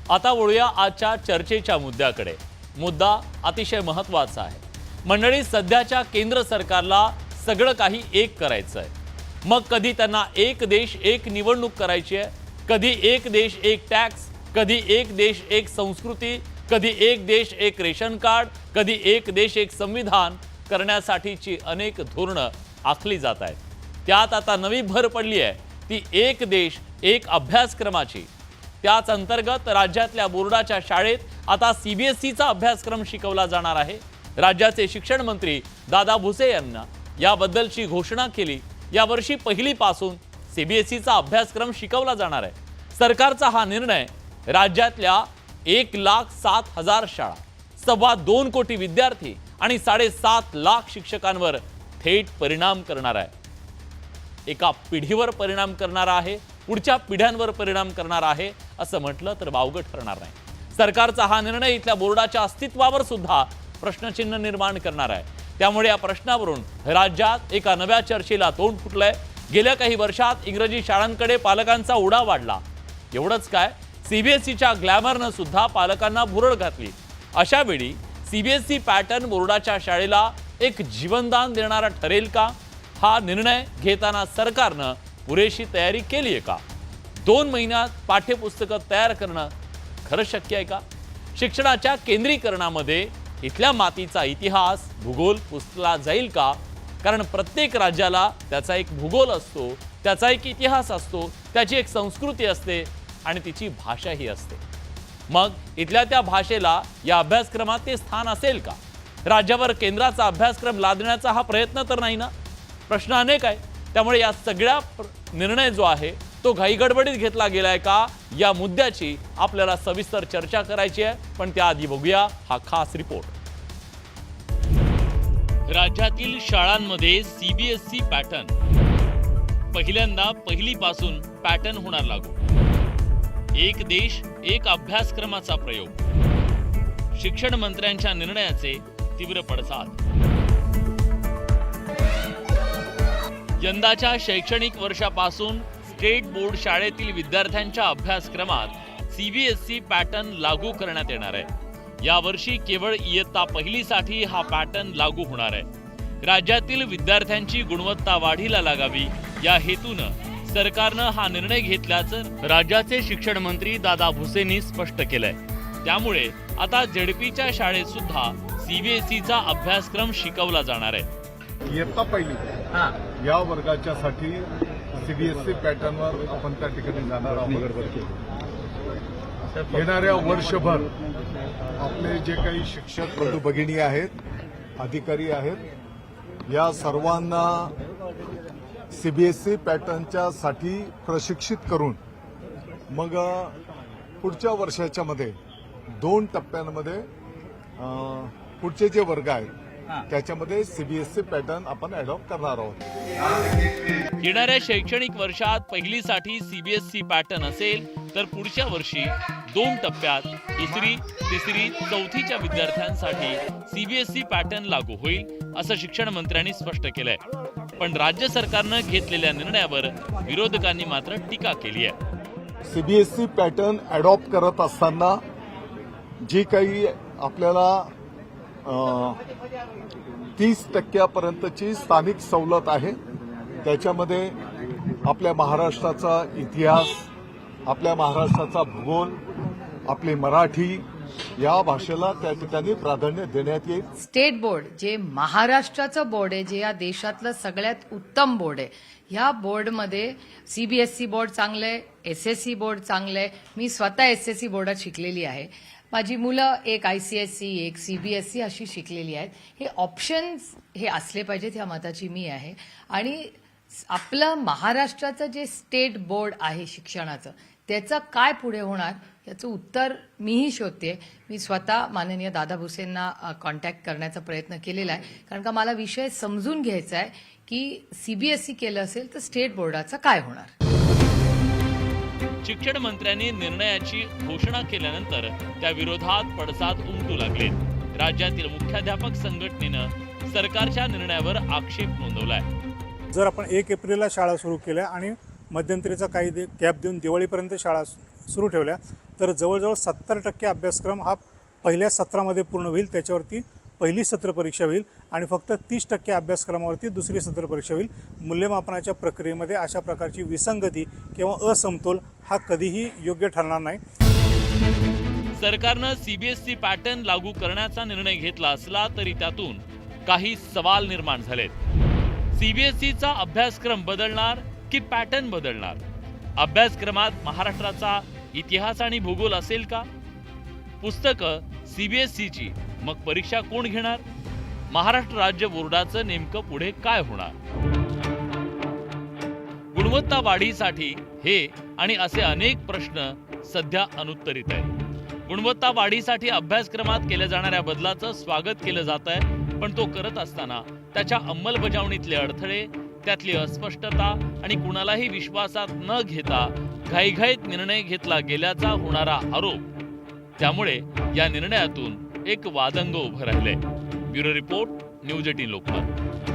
आता वळूया आजच्या चर्चेच्या मुद्द्याकडे। मुद्दा अतिशय महत्त्वाचा आहे। मंडळी, सध्याच्या केंद्र सरकारला सगळं काही एक करायचं आहे। मग कधी त्यांना एक देश एक निवडणूक करायची आहे, कधी एक देश एक टॅक्स, कधी एक देश एक संस्कृती, कधी एक देश एक रेशन कार्ड, कधी एक देश एक संविधान करण्यासाठीची अनेक धोरणं आखली जात आहेत। त्यात आता नवी भर पडली आहे ती एक देश एक अभ्यासक्रमाची। त्याच अंतर्गत राज्यातल्या बोर्डाच्या शाळेत आता सीबीएसईचा अभ्यासक्रम शिकवला जाणार आहे। राज्याचे शिक्षण मंत्री दादा भुसे यांना याबद्दलची घोषणा केली। यावर्षी पहिलीपासून सीबीएसईचा अभ्यासक्रम शिकवला जाणार आहे। सरकारचा हा निर्णय राज्यातल्या 1,07,000 शाळा, 2.25 कोटी विद्यार्थी आणि 7.5 लाख शिक्षकांवर थेट परिणाम करणार आहे। एका पिढीवर परिणाम करणारा आहे, पुढच्या पिढ्यांवर परिणाम करणार आहे असं म्हटलं तर वावगं ठरणार नाही। सरकारचा हा निर्णय इथल्या बोर्डाच्या अस्तित्वावर सुद्धा प्रश्नचिन्ह निर्माण करणार आहे। त्यामुळे या प्रश्नावरून राज्यात एका नव्या चर्चेला तोंड फुटलंय। गेल्या काही वर्षात इंग्रजी शाळांकडे पालकांचा ओढा वाढला। एवढंच काय, सीबीएसईच्या ग्लॅमरनं सुद्धा पालकांना भुरळ घातली। अशा वेळी सीबीएसई पॅटर्न बोर्डाच्या शाळेला एक जीवनदान देणारा ठरेल का? हा निर्णय घेताना सरकारनं पुरेशी तयारी केली आहे का? 2 महिन्यात पाठ्यपुस्तकं तयार करणं खरं शक्य आहे का? शिक्षणाच्या केंद्रीकरणामध्ये इथल्या मातीचा इतिहास, भूगोल पुसला जाईल का? कारण प्रत्येक राज्याला त्याचा एक भूगोल असतो, त्याचा एक इतिहास असतो, त्याची एक संस्कृती असते आणि तिची भाषाही असते। मग इथल्या त्या भाषेला या अभ्यासक्रमात ते स्थान असेल का? राज्यावर केंद्राचा अभ्यासक्रम लादण्याचा हा प्रयत्न तर नाही ना? प्रश्न अनेक आहे। त्यामुळे या सगळ्या निर्णय जो आहे तो घाईगडबडीत घेतला गेलाय का, या मुद्द्याची आपल्याला सविस्तर चर्चा करायची आहे। पण त्याआधी बघूया हा खास रिपोर्ट। राज्यातील शाळांमध्ये सीबीएसई पॅटर्न पहिल्यांदा पहिलीपासून पॅटर्न होणार लागू। एक देश एक अभ्यासक्रमाचा प्रयोग। शिक्षण मंत्र्यांच्या निर्णयाचे तीव्र पडसाद। यंदाच्या शैक्षणिक वर्षापासून स्टेट बोर्ड शाळेतील विद्यार्थ्यांच्या अभ्यासक्रमात सीबीएसई पॅटर्न लागू करण्यात येणार आहे। यावर्षी केवळ इयत्ता पहिलीसाठी हा पॅटर्न लागू होणार आहे। राज्यातील विद्यार्थ्यांची गुणवत्ता वाढीला लागावी या हेतूनं सरकारनं हा निर्णय घेतल्याचं राज्याचे शिक्षण मंत्री दादा भुसेंनी स्पष्ट केलंय। त्यामुळे आता जेडपीच्या शाळेत सुद्धा सीबीएसईचा अभ्यासक्रम शिकवला जाणार आहे। इयत्ता पहिली या वर्गाच्यासाठी सीबीएसई पॅटर्नवर आपण त्या ठिकाणी जाणार आहोत। येणाऱ्या वर्षभर आपले जे काही शिक्षक बंधू भगिनी आहेत, अधिकारी आहेत, या सर्वांना सीबीएसई पॅटर्नच्या साठी प्रशिक्षित करून मग पुढच्या वर्षाच्या मध्ये 2 टप्प्यांमध्ये पुढचे जे वर्ग आहेत त्याच्यामध्ये सीबीएसई पॅटर्न आपण अडॉप्ट करणार आहोत। येणाऱ्या शैक्षणिक वर्षात पहिलीसाठी सीबीएसई पॅटर्न असेल तर पुढच्या वर्षी 2 टप्प्यात दुसरी, तिसरी, चौथीच्या विद्यार्थ्यांसाठी सीबीएसई पॅटर्न लागू होईल असं शिक्षण मंत्र्यांनी स्पष्ट केलंय। पण राज्य सरकारनं घेतलेल्या निर्णयावर विरोधकांनी मात्र टीका केली आहे। सीबीएसई पॅटर्न अडॉप्ट करत असताना जी काही आपल्याला 30% स्थानिक सवलत आहे, त्याच्यामध्ये आपल्या महाराष्ट्राचा इतिहास, आपल्या महाराष्ट्राचा भूगोल, आपली मराठी या भाषेला त्या ठिकाणी प्राधान्य देण्यात येईल। स्टेट बोर्ड जे महाराष्ट्राचं बोर्ड आहे, जे या देशातलं सगळ्यात उत्तम बोर्ड आहे, ह्या बोर्डमध्ये सीबीएसई बोर्ड चांगलं आहे, एसएससी बोर्ड चांगलं आहे। मी स्वतः एसएससी बोर्डात शिकलेली आहे। माझी मुलं एक आयसीएसई एक सीबीएसई अशी शिकलेली आहेत। हे ऑप्शन्स हे असले पाहिजेत ह्या मताची मी आहे। आणि आपलं महाराष्ट्राचं जे स्टेट बोर्ड आहे शिक्षणाचं, त्याचं काय पुढे होणार याचं उत्तर मीही शोधते। मी स्वतः माननीय दादा भुसेंना कॉन्टॅक्ट करण्याचा प्रयत्न केलेला आहे, कारण का मला विषय समजून घ्यायचा आहे की सीबीएसई केलं असेल तर स्टेट बोर्डाचं काय होणार। शिक्षण मंत्र्यांनी निर्णयाची घोषणा केल्यानंतर त्या विरोधात पडसाद उमटू लागले। राज्यातील मुख्याध्यापक संघटनेनं सरकारच्या निर्णयावर आक्षेप नोंदवलाय। जर आपण 1 एप्रिलला शाळा सुरू केल्या आणि मध्यंतरीचा काही गॅप देऊन दिवाळीपर्यंत शाळा सुरू ठेवल्या तर जवळजवळ 70% अभ्यासक्रम हा पहिल्या सत्रामध्ये पूर्ण होईल, त्याच्यावरती पहिली सत्र परीक्षा होईल आणि फक्त 30% अभ्यासक्रमावरती दुसरी सत्र परीक्षा होईल. मूल्यमापनाच्या प्रक्रियेमध्ये अशा प्रकारची विसंगती किंवा असमतोल हा कधीही योग्य ठरणार नाही. सरकारनं सीबीएसई पॅटर्न लागू करण्याचा निर्णय घेतला असला तरी त्यातून काही सवाल निर्माण झालेत. सीबीएसईचा अभ्यासक्रम बदलणार की पॅटर्न बदलणार? अभ्यासक्रमात महाराष्ट्राचा इतिहास आणि भूगोल असेल का? पुस्तकं सीबीएसईची, मग परीक्षा कोण घेणार? महाराष्ट्र राज्य बोर्डाचं नेमकं पुढे काय होणार? गुणवत्ता वाढीसाठी हे आणि असे अनेक प्रश्न सध्या अनुत्तरित आहेत. गुणवत्ता वाढीसाठी अभ्यासक्रमात केल्या जाणाऱ्या बदलाचं स्वागत केलं जात आहे, पण तो करत असताना त्याच्या अंमलबजावणीतले अडथळे, त्यातली अस्पष्टता आणि कुणालाही विश्वासात न घेता घाईघाईत निर्णय घेतला गेल्याचा होणारा आरोप, त्यामुळे या निर्णयातून एक वादंग उभं राहिलंय. Bureau report, news 18 Lokmat.